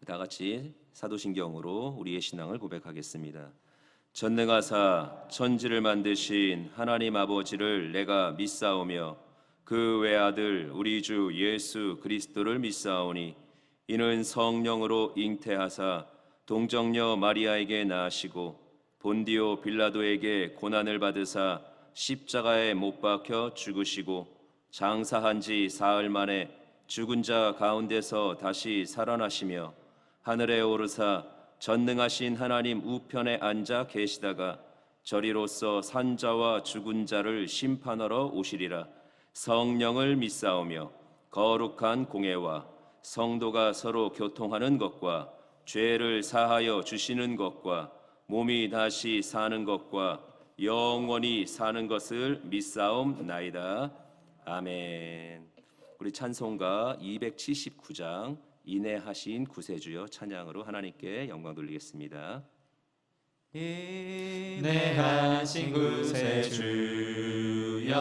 다 같이 사도신경으로 우리의 신앙을 고백하겠습니다. 전능하사 천지를 만드신 하나님 아버지를 내가 믿사오며 그 외아들 우리 주 예수 그리스도를 믿사오니 이는 성령으로 잉태하사 동정녀 마리아에게 낳으시고 본디오 빌라도에게 고난을 받으사 십자가에 못 박혀 죽으시고 장사한 지 사흘 만에 죽은 자 가운데서 다시 살아나시며 하늘에 오르사 전능하신 하나님 우편에 앉아 계시다가 저리로서 산자와 죽은 자를 심판하러 오시리라. 성령을 믿사오며 거룩한 공회와 성도가 서로 교통하는 것과 죄를 사하여 주시는 것과 몸이 다시 사는 것과 영원히 사는 것을 믿사옵나이다. 아멘. 우리 찬송가 279장 인내하신 구세주여 찬양으로 하나님께 영광 돌리겠습니다. 인내하신 구세주여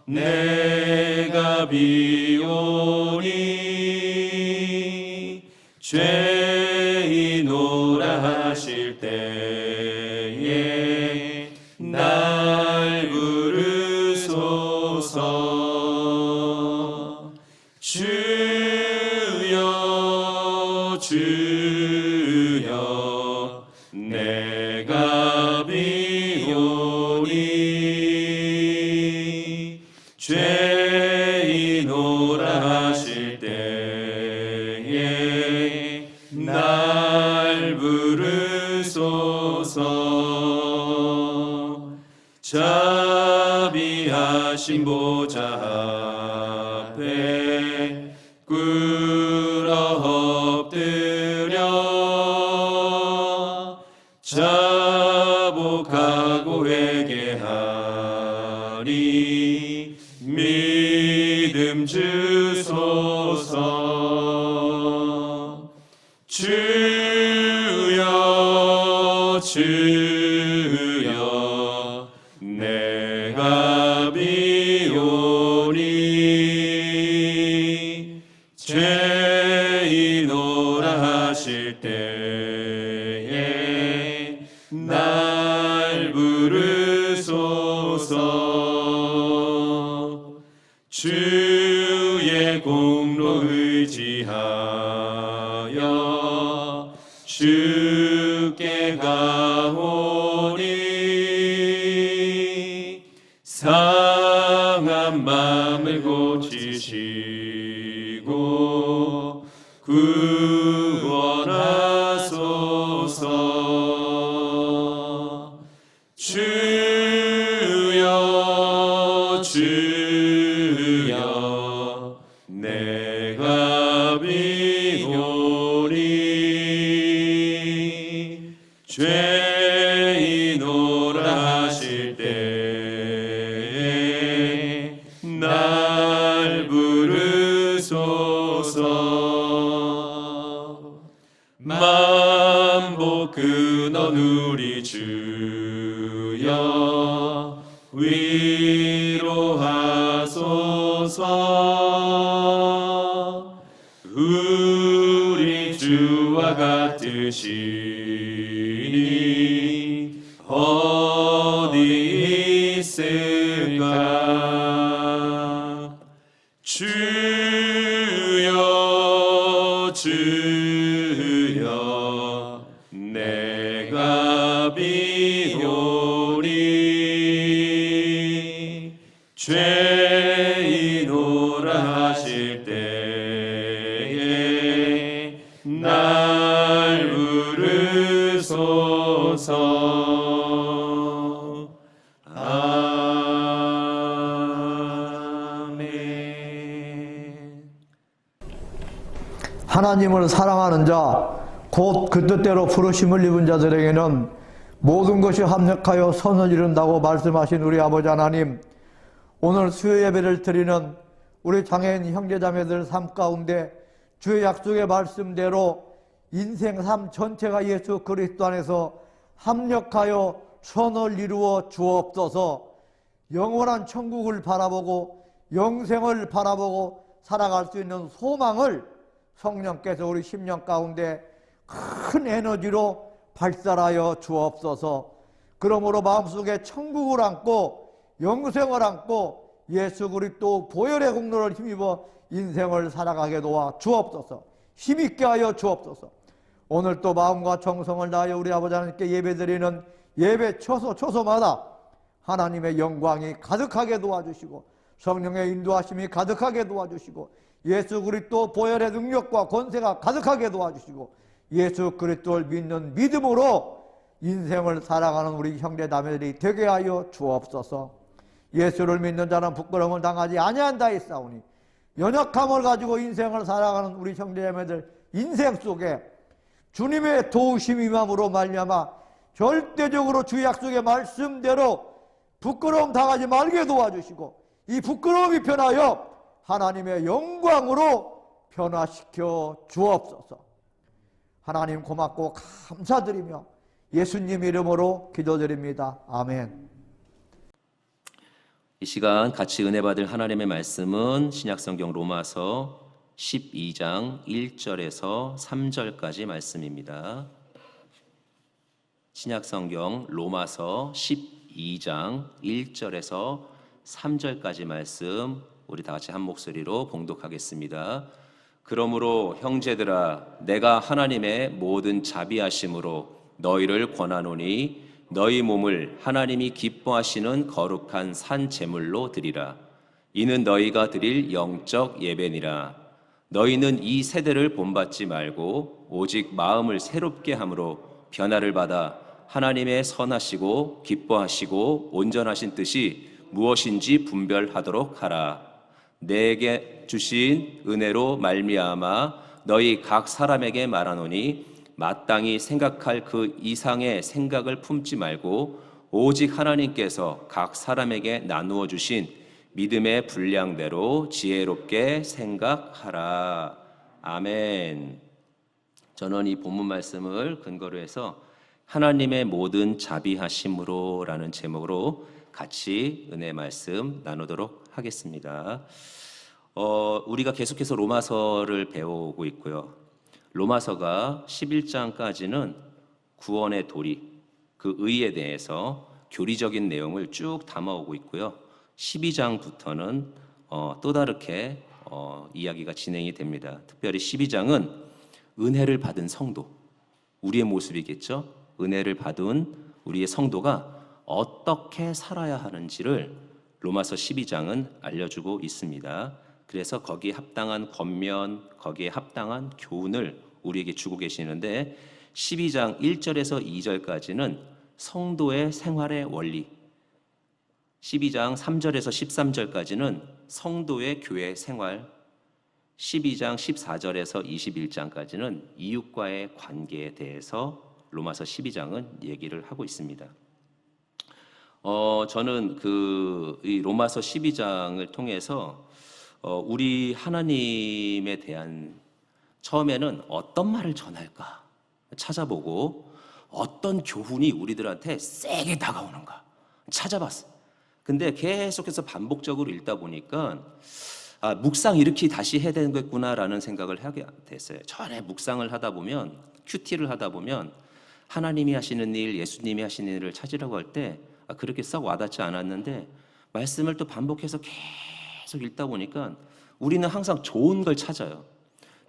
내가 비오니 죄인오라 하실 때에 날 부르소서. 주여 주여 내가 비오니 죄인오라 하실 때에 날 부르소서. 자비하신 보좌 앞에 꿇어 엎드려 자복하고 회개하리. 믿음 주소서. 주여 주여 내가 비오니 죄인오라 하실 때에 날 부르소서. 주의 공로 의지하여 주께 가오니 상한 마음을 고치시고 구원하소서. 주여 주여 내가 비오니 죄인오라 하실 때에 날 부르소서. 만복 근원 우리 주여 위로하소서. 우리 주와 같으시니 어디 있을까. 주여 주여 내가 비오니 죄인오라 하실 때에 날 부르소서. 아멘. 하나님을 사랑하는 자, 곧 그 뜻대로 부르심을 입은 자들에게는 모든 것이 합력하여 선을 이룬다고 말씀하신 우리 아버지 하나님, 오늘 수요 예배를 드리는 우리 장애인 형제자매들 삶 가운데 주의 약속의 말씀대로 인생 삶 전체가 예수 그리스도 안에서 합력하여 선을 이루어 주옵소서. 영원한 천국을 바라보고 영생을 바라보고 살아갈 수 있는 소망을 성령께서 우리 심령 가운데 큰 에너지로 발산하여 주옵소서. 그러므로 마음속에 천국을 안고 영생을 안고 예수 그리스도 보혈의 공로를 힘입어 인생을 살아가게 도와 주옵소서. 힘있게 하여 주옵소서. 오늘 또 마음과 정성을 다하여 우리 아버지 하나님께 예배드리는 예배 초소마다 하나님의 영광이 가득하게 도와주시고 성령의 인도하심이 가득하게 도와주시고 예수 그리스도 보혈의 능력과 권세가 가득하게 도와주시고 예수 그리스도를 믿는 믿음으로 인생을 살아가는 우리 형제 자매들이 되게 하여 주옵소서. 예수를 믿는 자는 부끄러움을 당하지 아니한다 했사오니 연약함을 가지고 인생을 살아가는 우리 형제 자매들 인생 속에 주님의 도우심 임함으로 말미암아 절대적으로 주 약속의 말씀대로 부끄러움 당하지 말게 도와주시고 이 부끄러움이 변하여 하나님의 영광으로 변화시켜 주옵소서. 하나님 고맙고 감사드리며 예수님 이름으로 기도드립니다. 아멘. 이 시간 같이 은혜 받을 하나님의 말씀은 신약성경 로마서 12장 1절에서 3절까지 말씀입니다. 신약성경 로마서 12장 1절에서 3절까지 말씀 우리 다 같이 한 목소리로 봉독하겠습니다. 그러므로 형제들아 내가 하나님의 모든 자비하심으로 너희를 권하노니 너희 몸을 하나님이 기뻐하시는 거룩한 산 제물로 드리라. 이는 너희가 드릴 영적 예배니라. 너희는 이 세대를 본받지 말고 오직 마음을 새롭게 함으로 변화를 받아 하나님의 선하시고 기뻐하시고 온전하신 뜻이 무엇인지 분별하도록 하라. 내게 주신 은혜로 말미암아 너희 각 사람에게 말하노니 마땅히 생각할 그 이상의 생각을 품지 말고 오직 하나님께서 각 사람에게 나누어 주신 믿음의 분량대로 지혜롭게 생각하라. 아멘. 저는 이 본문 말씀을 근거로 해서 하나님의 모든 자비하심으로 라는 제목으로 같이 은혜 말씀 나누도록 하겠습니다. 우리가 계속해서 로마서를 배우고 있고요. 로마서가 11장까지는 구원의 도리, 그 의에 대해서 교리적인 내용을 쭉 담아오고 있고요. 12장부터는 또 다르게 이야기가 진행이 됩니다. 특별히 12장은 은혜를 받은 성도, 우리의 모습이겠죠. 은혜를 받은 우리의 성도가 어떻게 살아야 하는지를 로마서 12장은 알려주고 있습니다. 그래서 거기에 합당한 권면, 거기에 합당한 교훈을 우리에게 주고 계시는데 12장 1절에서 2절까지는 성도의 생활의 원리, 12장 3절에서 13절까지는 성도의 교회 생활, 12장 14절에서 21장까지는 이웃과의 관계에 대해서 로마서 12장은 얘기를 하고 있습니다. 저는 이 로마서 12장을 통해서 우리 하나님에 대한 처음에는 어떤 말을 전할까 찾아보고 어떤 교훈이 우리들한테 세게 다가오는가 찾아봤어요. 근데 계속해서 반복적으로 읽다 보니까 묵상 이렇게 다시 해야 되겠구나라는 생각을 하게 됐어요. 전에 묵상을 하다 보면 큐티를 하다 보면 하나님이 하시는 일, 예수님이 하시는 일을 찾으려고 할 때 그렇게 썩 와닿지 않았는데 말씀을 또 반복해서 계속 읽다 보니까 우리는 항상 좋은 걸 찾아요.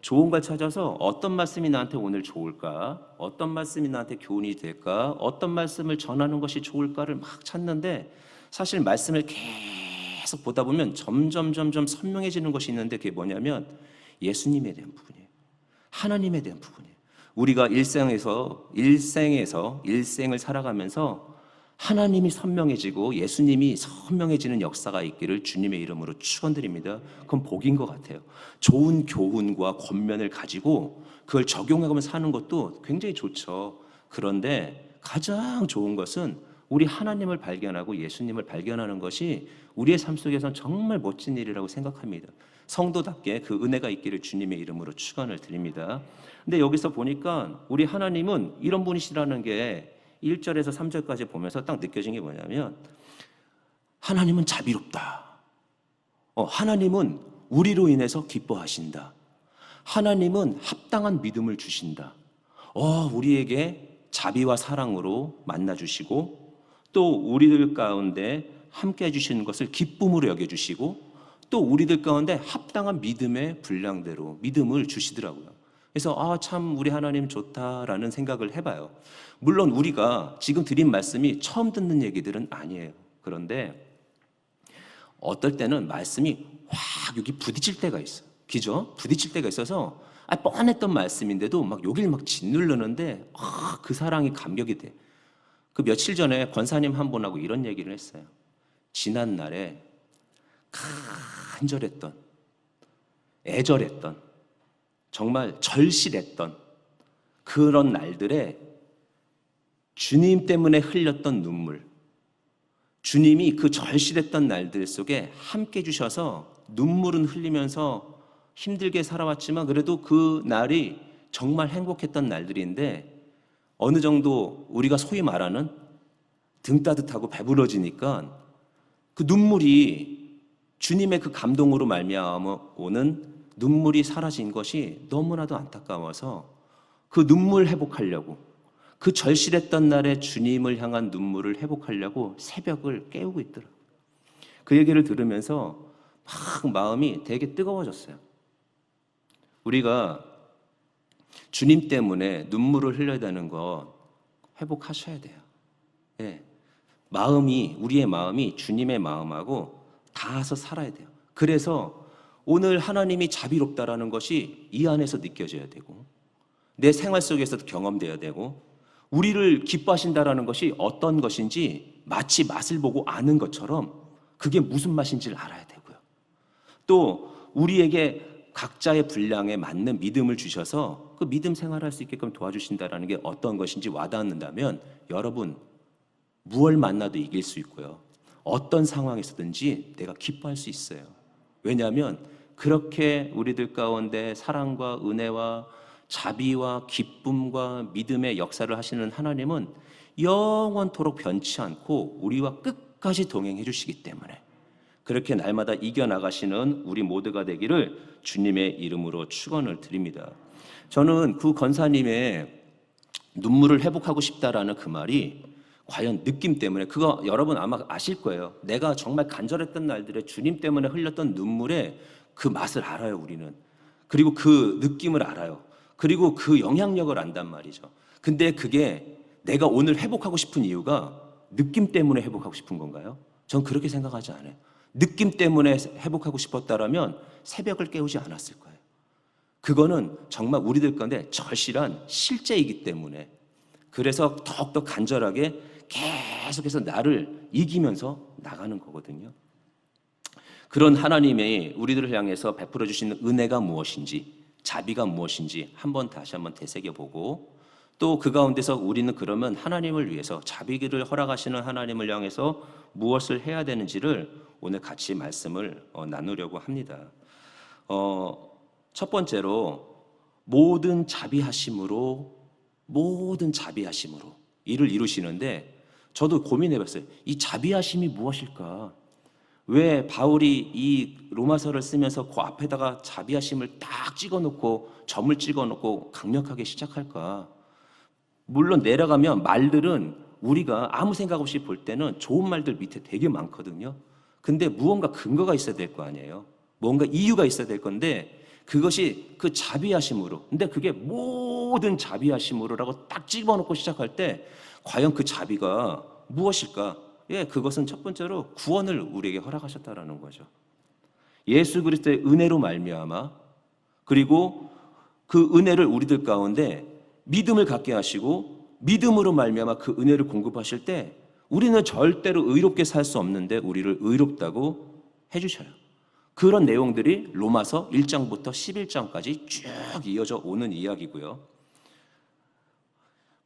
좋은 걸 찾아서 어떤 말씀이 나한테 오늘 좋을까? 어떤 말씀이 나한테 교훈이 될까? 어떤 말씀을 전하는 것이 좋을까를 막 찾는데 사실 말씀을 계속 보다 보면 점점 선명해지는 것이 있는데 그게 뭐냐면 예수님에 대한 부분이에요. 하나님에 대한 부분이에요. 우리가 일생을 살아가면서 하나님이 선명해지고 예수님이 선명해지는 역사가 있기를 주님의 이름으로 축원드립니다. 그건 복인 것 같아요. 좋은 교훈과 권면을 가지고 그걸 적용하면서 사는 것도 굉장히 좋죠. 그런데 가장 좋은 것은 우리 하나님을 발견하고 예수님을 발견하는 것이 우리의 삶 속에서는 정말 멋진 일이라고 생각합니다. 성도답게 그 은혜가 있기를 주님의 이름으로 축원을 드립니다. 근데 여기서 보니까 우리 하나님은 이런 분이시라는 게 1절에서 3절까지 보면서 딱 느껴진 게 뭐냐면 하나님은 자비롭다. 하나님은 우리로 인해서 기뻐하신다. 하나님은 합당한 믿음을 주신다. 우리에게 자비와 사랑으로 만나주시고 또 우리들 가운데 함께 해주시는 것을 기쁨으로 여겨주시고 또 우리들 가운데 합당한 믿음의 분량대로 믿음을 주시더라고요. 그래서 참 우리 하나님 좋다라는 생각을 해봐요. 물론 우리가 지금 드린 말씀이 처음 듣는 얘기들은 아니에요. 그런데 어떨 때는 말씀이 확 여기 부딪힐 때가 있어요. 그죠? 부딪힐 때가 있어서 뻔했던 말씀인데도 막 여길 막 짓누르는데 그 사랑이 감격이 돼. 그 며칠 전에 권사님 한 분하고 이런 얘기를 했어요. 지난 날에 간절했던, 애절했던, 정말 절실했던 그런 날들에 주님 때문에 흘렸던 눈물, 주님이 그 절실했던 날들 속에 함께 주셔서 눈물은 흘리면서 힘들게 살아왔지만 그래도 그 날이 정말 행복했던 날들인데 어느 정도 우리가 소위 말하는 등 따뜻하고 배부러지니까 그 눈물이 주님의 그 감동으로 말미암아 오는 눈물이 사라진 것이 너무나도 안타까워서 그 눈물 회복하려고 그 절실했던 날에 주님을 향한 눈물을 회복하려고 새벽을 깨우고 있더라고요. 그 얘기를 들으면서 막 마음이 되게 뜨거워졌어요. 우리가 주님 때문에 눈물을 흘려야 되는 거 회복하셔야 돼요. 네. 우리의 마음이 주님의 마음하고 닿아서 살아야 돼요. 그래서 오늘 하나님이 자비롭다라는 것이 이 안에서 느껴져야 되고 내 생활 속에서도 경험돼야 되고 우리를 기뻐하신다라는 것이 어떤 것인지 마치 맛을 보고 아는 것처럼 그게 무슨 맛인지를 알아야 되고요. 또 우리에게 각자의 분량에 맞는 믿음을 주셔서 그 믿음 생활할 수 있게끔 도와주신다라는 게 어떤 것인지 와닿는다면 여러분 무얼 만나도 이길 수 있고요. 어떤 상황에서든지 내가 기뻐할 수 있어요. 왜냐하면 그렇게 우리들 가운데 사랑과 은혜와 자비와 기쁨과 믿음의 역사를 하시는 하나님은 영원토록 변치 않고 우리와 끝까지 동행해 주시기 때문에 그렇게 날마다 이겨나가시는 우리 모두가 되기를 주님의 이름으로 축원을 드립니다. 저는 그 권사님의 눈물을 회복하고 싶다라는 그 말이 과연 느낌 때문에 그거 여러분 아마 아실 거예요. 내가 정말 간절했던 날들에 주님 때문에 흘렸던 눈물의 그 맛을 알아요, 우리는. 그리고 그 느낌을 알아요. 그리고 그 영향력을 안단 말이죠. 근데 그게 내가 오늘 회복하고 싶은 이유가 느낌 때문에 회복하고 싶은 건가요? 전 그렇게 생각하지 않아요. 느낌 때문에 회복하고 싶었다라면 새벽을 깨우지 않았을 거예요. 그거는 정말 우리들 가운데 절실한 실제이기 때문에 그래서 더욱더 간절하게 계속해서 나를 이기면서 나가는 거거든요. 그런 하나님의 우리들을 향해서 베풀어 주시는 은혜가 무엇인지 자비가 무엇인지 다시 한번 되새겨보고 또 그 가운데서 우리는 그러면 하나님을 위해서 자비를 허락하시는 하나님을 향해서 무엇을 해야 되는지를 오늘 같이 말씀을 나누려고 합니다. 첫 번째로 모든 자비하심으로 일을 이루시는데 저도 고민해봤어요. 이 자비하심이 무엇일까? 왜 바울이 이 로마서를 쓰면서 그 앞에다가 자비하심을 딱 찍어놓고 점을 찍어놓고 강력하게 시작할까? 물론 내려가면 말들은 우리가 아무 생각 없이 볼 때는 좋은 말들 밑에 되게 많거든요. 근데 무언가 근거가 있어야 될 거 아니에요. 뭔가 이유가 있어야 될 건데 그것이 그 자비하심으로 근데 그게 모든 자비하심으로라고 딱 집어넣고 시작할 때 과연 그 자비가 무엇일까? 그것은 첫 번째로 구원을 우리에게 허락하셨다라는 거죠. 예수 그리스도의 은혜로 말미암아 그리고 그 은혜를 우리들 가운데 믿음을 갖게 하시고 믿음으로 말미암아 그 은혜를 공급하실 때 우리는 절대로 의롭게 살 수 없는데 우리를 의롭다고 해주셔요. 그런 내용들이 로마서 1장부터 11장까지 쭉 이어져 오는 이야기고요.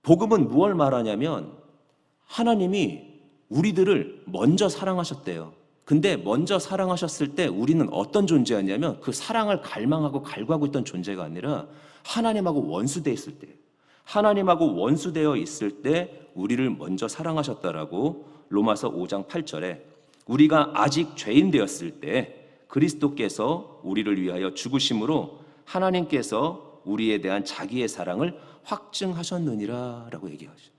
복음은 무엇을 말하냐면 하나님이 우리들을 먼저 사랑하셨대요. 근데 먼저 사랑하셨을 때 우리는 어떤 존재였냐면 그 사랑을 갈망하고 갈구하고 있던 존재가 아니라 하나님하고 원수되어 있을 때 하나님하고 원수되어 있을 때 우리를 먼저 사랑하셨다라고 로마서 5장 8절에 우리가 아직 죄인 되었을 때 그리스도께서 우리를 위하여 죽으심으로 하나님께서 우리에 대한 자기의 사랑을 확증하셨느니라 라고 얘기하죠.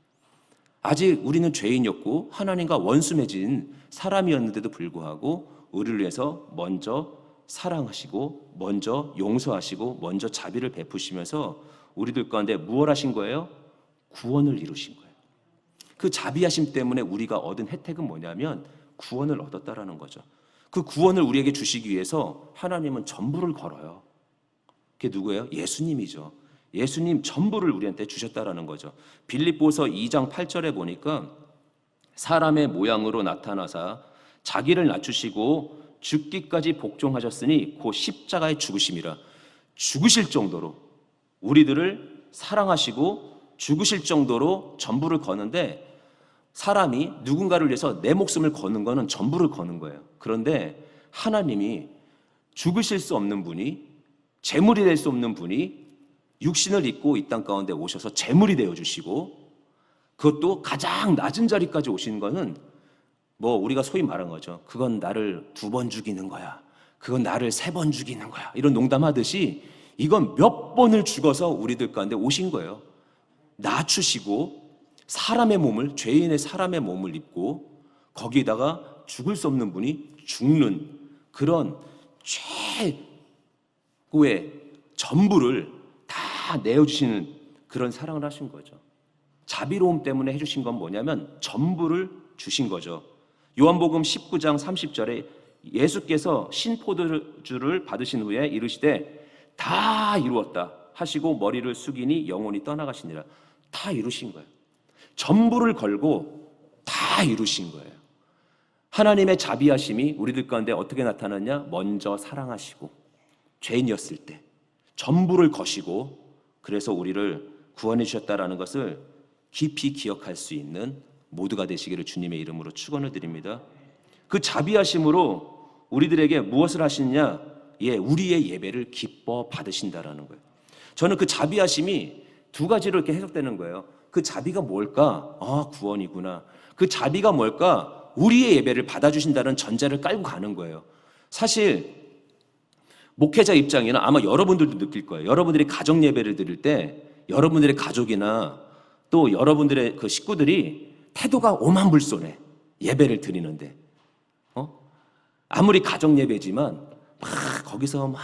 아직 우리는 죄인이었고 하나님과 원수 맺은 사람이었는데도 불구하고 우리를 위해서 먼저 사랑하시고 먼저 용서하시고 먼저 자비를 베푸시면서 우리들 가운데 무엇 하신 거예요? 구원을 이루신 거예요. 그 자비하심 때문에 우리가 얻은 혜택은 뭐냐면 구원을 얻었다라는 거죠. 그 구원을 우리에게 주시기 위해서 하나님은 전부를 걸어요. 그게 누구예요? 예수님이죠. 예수님 전부를 우리한테 주셨다라는 거죠. 빌립보서 2장 8절에 보니까 사람의 모양으로 나타나사 자기를 낮추시고 죽기까지 복종하셨으니 곧 십자가에 죽으심이라. 죽으실 정도로 우리들을 사랑하시고 죽으실 정도로 전부를 거는데, 사람이 누군가를 위해서 내 목숨을 거는 거는 전부를 거는 거예요. 그런데 하나님이 죽으실 수 없는 분이, 제물이 될 수 없는 분이 육신을 입고 이 땅 가운데 오셔서 제물이 되어주시고, 그것도 가장 낮은 자리까지 오신 거는 뭐 우리가 소위 말한 거죠. 그건 나를 2번 죽이는 거야, 그건 나를 3번 죽이는 거야, 이런 농담하듯이 이건 몇 번을 죽어서 우리들 가운데 오신 거예요. 낮추시고 사람의 몸을, 죄인의 사람의 몸을 입고 거기에다가 죽을 수 없는 분이 죽는 그런 최고의 전부를 다 내어주시는 그런 사랑을 하신 거죠. 자비로움 때문에 해주신 건 뭐냐면 전부를 주신 거죠. 요한복음 19장 30절에 예수께서 신포도주를 받으신 후에 이르시되 다 이루었다 하시고 머리를 숙이니 영혼이 떠나가시니라. 다 이루신 거예요. 전부를 걸고 다 이루신 거예요. 하나님의 자비하심이 우리들 가운데 어떻게 나타났냐? 먼저 사랑하시고 죄인이었을 때 전부를 거시고 그래서 우리를 구원해 주셨다라는 것을 깊이 기억할 수 있는 모두가 되시기를 주님의 이름으로 축원을 드립니다. 그 자비하심으로 우리들에게 무엇을 하시느냐? 우리의 예배를 기뻐 받으신다라는 거예요. 저는 그 자비하심이 2가지로 이렇게 해석되는 거예요. 그 자비가 뭘까? 구원이구나. 그 자비가 뭘까? 우리의 예배를 받아주신다는 전제를 깔고 가는 거예요. 사실 목회자 입장에는 아마 여러분들도 느낄 거예요. 여러분들이 가정 예배를 드릴 때 여러분들의 가족이나 또 여러분들의 그 식구들이 태도가 오만불손해. 예배를 드리는데 아무리 가정 예배지만 막 거기서 막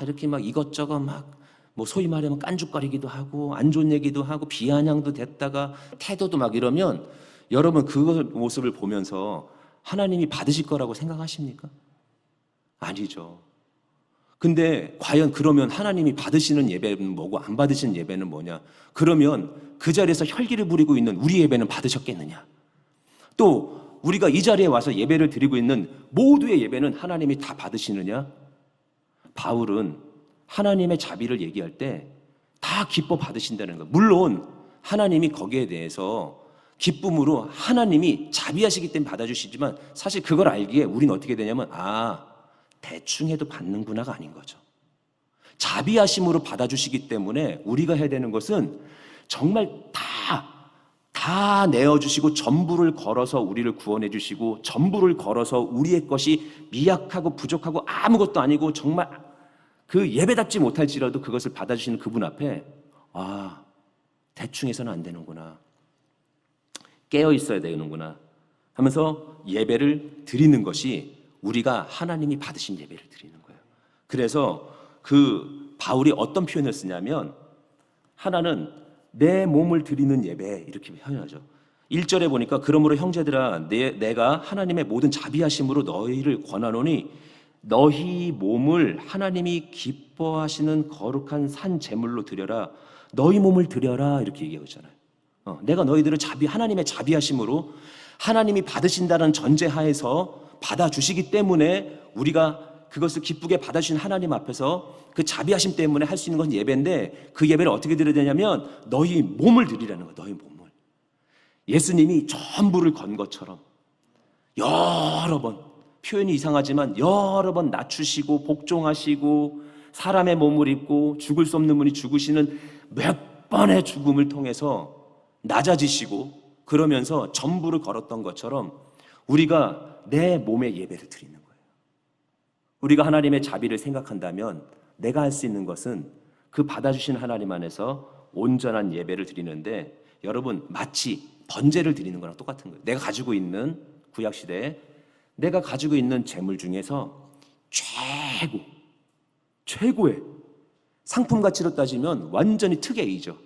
이렇게 막 이것저것 막 뭐 소위 말하면 깐죽거리기도 하고 안 좋은 얘기도 하고 비아냥도 됐다가 태도도 막 이러면 여러분 그 모습을 보면서 하나님이 받으실 거라고 생각하십니까? 아니죠. 근데 과연 그러면 하나님이 받으시는 예배는 뭐고 안 받으시는 예배는 뭐냐? 그러면 그 자리에서 혈기를 부리고 있는 우리 예배는 받으셨겠느냐? 또 우리가 이 자리에 와서 예배를 드리고 있는 모두의 예배는 하나님이 다 받으시느냐? 바울은 하나님의 자비를 얘기할 때 다 기뻐 받으신다는 거예요. 물론 하나님이 거기에 대해서 기쁨으로 하나님이 자비하시기 때문에 받아주시지만 사실 그걸 알기에 우리는 어떻게 되냐면 대충 해도 받는구나가 아닌 거죠. 자비하심으로 받아주시기 때문에 우리가 해야 되는 것은 정말 다 내어주시고 전부를 걸어서 우리를 구원해 주시고 전부를 걸어서 우리의 것이 미약하고 부족하고 아무것도 아니고 정말 그 예배답지 못할지라도 그것을 받아주시는 그분 앞에 대충 해서는 안 되는구나, 깨어 있어야 되는구나 하면서 예배를 드리는 것이 우리가 하나님이 받으신 예배를 드리는 거예요. 그래서 그 바울이 어떤 표현을 쓰냐면 하나는 내 몸을 드리는 예배 이렇게 표현하죠. 1절에 보니까 그러므로 형제들아 내가 하나님의 모든 자비하심으로 너희를 권하노니 너희 몸을 하나님이 기뻐하시는 거룩한 산 제물로 드려라. 너희 몸을 드려라 이렇게 얘기하잖아요. 내가 너희들을 하나님의 자비하심으로 하나님이 받으신다는 전제하에서 받아주시기 때문에 우리가 그것을 기쁘게 받아주신 하나님 앞에서 그 자비하심 때문에 할 수 있는 건 예배인데 그 예배를 어떻게 드려야 되냐면 너희 몸을 드리라는 거예요. 너희 몸을. 예수님이 전부를 건 것처럼 여러 번, 표현이 이상하지만 여러 번 낮추시고 복종하시고 사람의 몸을 입고 죽을 수 없는 분이 죽으시는 몇 번의 죽음을 통해서 낮아지시고 그러면서 전부를 걸었던 것처럼 우리가 내 몸의 예배를 드리는 거예요. 우리가 하나님의 자비를 생각한다면 내가 할 수 있는 것은 그 받아주신 하나님 안에서 온전한 예배를 드리는데, 여러분 마치 번제를 드리는 거랑 똑같은 거예요. 내가 가지고 있는, 구약시대에 내가 가지고 있는 재물 중에서 최고의 상품 가치로 따지면 완전히 특A죠.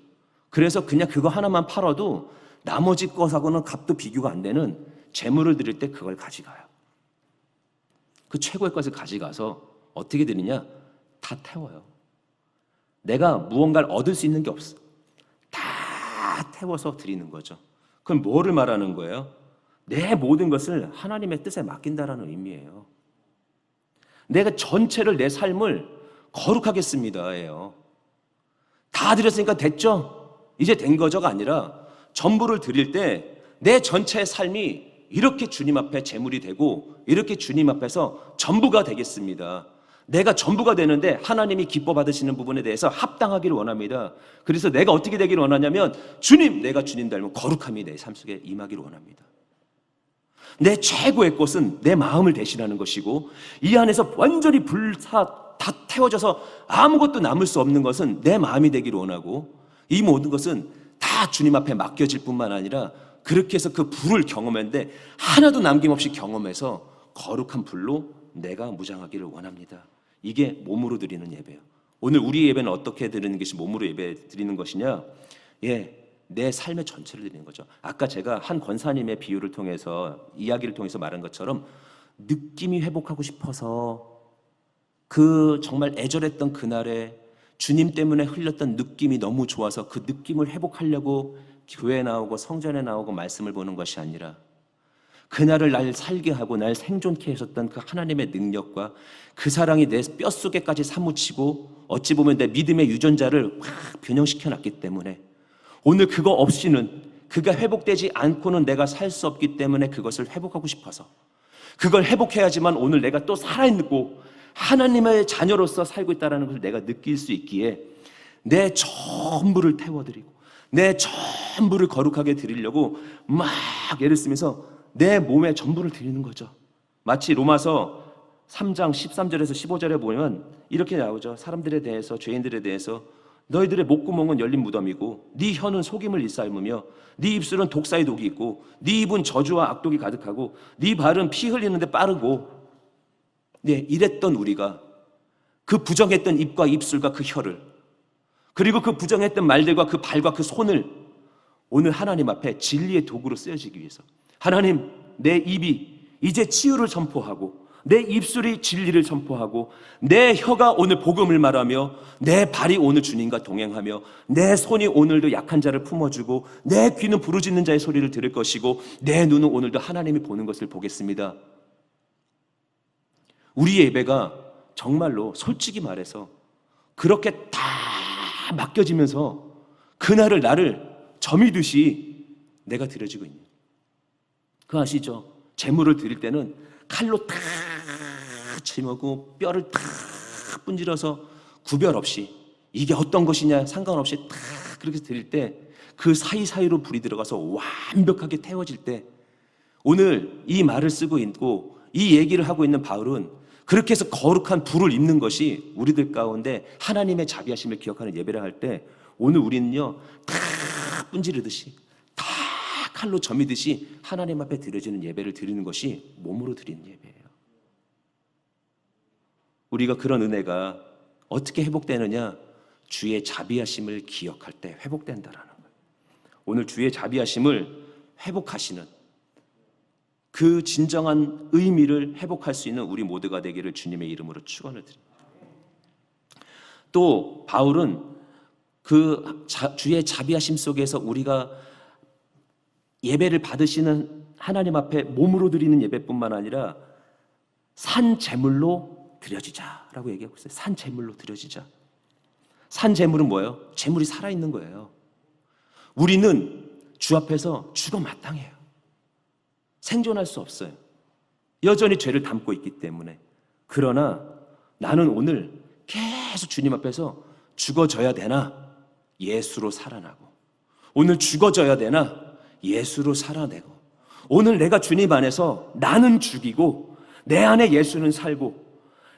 그래서 그냥 그거 하나만 팔아도 나머지 것하고는 값도 비교가 안 되는 재물을 드릴 때 그걸 가져가요. 그 최고의 것을 가져가서 어떻게 드리냐? 다 태워요. 내가 무언가를 얻을 수 있는 게 없어. 다 태워서 드리는 거죠. 그럼 뭐를 말하는 거예요? 내 모든 것을 하나님의 뜻에 맡긴다라는 의미예요. 내가 전체를, 내 삶을 거룩하겠습니다예요. 다 드렸으니까 됐죠? 이제 된 거죠가 아니라 전부를 드릴 때 내 전체의 삶이 이렇게 주님 앞에 제물이 되고 이렇게 주님 앞에서 전부가 되겠습니다. 내가 전부가 되는데 하나님이 기뻐 받으시는 부분에 대해서 합당하기를 원합니다. 그래서 내가 어떻게 되기를 원하냐면, 주님, 내가 주님 닮은 거룩함이 내 삶 속에 임하기를 원합니다. 내 최고의 것은 내 마음을 대신하는 것이고, 이 안에서 완전히 다 태워져서 아무것도 남을 수 없는 것은 내 마음이 되기를 원하고, 이 모든 것은 다 주님 앞에 맡겨질 뿐만 아니라 그렇게 해서 그 불을 경험했는데 하나도 남김없이 경험해서 거룩한 불로 내가 무장하기를 원합니다. 이게 몸으로 드리는 예배예요. 오늘 우리 예배는 어떻게 드리는 것이 몸으로 예배 드리는 것이냐? 내 삶의 전체를 드리는 거죠. 아까 제가 한 권사님의 비유를 통해서, 이야기를 통해서 말한 것처럼 느낌이 회복하고 싶어서 그 정말 애절했던 그날에 주님 때문에 흘렸던 느낌이 너무 좋아서 그 느낌을 회복하려고 교회에 나오고 성전에 나오고 말씀을 보는 것이 아니라, 그날을 날 살게 하고 날 생존케 하셨던 그 하나님의 능력과 그 사랑이 내 뼛속에까지 사무치고 어찌 보면 내 믿음의 유전자를 확 변형시켜 놨기 때문에, 오늘 그거 없이는, 그가 회복되지 않고는 내가 살 수 없기 때문에 그것을 회복하고 싶어서, 그걸 회복해야지만 오늘 내가 또 살아있고 하나님의 자녀로서 살고 있다는 것을 내가 느낄 수 있기에 내 전부를 태워드리고 내 전부를 거룩하게 드리려고 막 애를 쓰면서 내 몸의 전부를 드리는 거죠. 마치 로마서 3장 13절에서 15절에 보면 이렇게 나오죠. 사람들에 대해서, 죄인들에 대해서, 너희들의 목구멍은 열린 무덤이고 네 혀는 속임을 일삼으며 네 입술은 독사의 독이 있고 네 입은 저주와 악독이 가득하고 네 발은 피 흘리는데 빠르고. 이랬던 우리가 그 부정했던 입과 입술과 그 혀를, 그리고 그 부정했던 말들과 그 발과 그 손을 오늘 하나님 앞에 진리의 도구로 쓰여지기 위해서, 하나님, 내 입이 이제 치유를 선포하고 내 입술이 진리를 선포하고 내 혀가 오늘 복음을 말하며 내 발이 오늘 주님과 동행하며 내 손이 오늘도 약한 자를 품어주고 내 귀는 부르짖는 자의 소리를 들을 것이고 내 눈은 오늘도 하나님이 보는 것을 보겠습니다. 우리의 예배가 정말로 솔직히 말해서 그렇게 다 맡겨지면서 그날을 나를 점이듯이 내가 드려지고 있는, 그거 아시죠? 재물을 드릴 때는 칼로 다 치고 뼈를 다 분질러서 구별 없이 이게 어떤 것이냐 상관없이 다 그렇게 드릴 때 그 사이사이로 불이 들어가서 완벽하게 태워질 때, 오늘 이 말을 쓰고 있고 이 얘기를 하고 있는 바울은 그렇게 해서 거룩한 불을 입는 것이 우리들 가운데 하나님의 자비하심을 기억하는 예배를 할 때, 오늘 우리는요 다 분지르듯이 다 칼로 점이듯이 하나님 앞에 드려지는 예배를 드리는 것이 몸으로 드리는 예배예요. 우리가 그런 은혜가 어떻게 회복되느냐? 주의 자비하심을 기억할 때 회복된다라는 거예요. 오늘 주의 자비하심을 회복하시는 그 진정한 의미를 회복할 수 있는 우리 모두가 되기를 주님의 이름으로 축원을 드립니다. 또 바울은 그 주의 자비하심 속에서 우리가 예배를 받으시는 하나님 앞에 몸으로 드리는 예배뿐만 아니라 산 제물로 드려지자라고 얘기하고 있어요. 산 제물로 드려지자. 산 제물은 뭐예요? 제물이 살아있는 거예요. 우리는 주 앞에서 죽어 마땅해요. 생존할 수 없어요. 여전히 죄를 담고 있기 때문에. 그러나 나는 오늘 계속 주님 앞에서 죽어져야 되나? 예수로 살아나고. 오늘 죽어져야 되나? 예수로 살아내고. 오늘 내가 주님 안에서 나는 죽이고 내 안에 예수는 살고,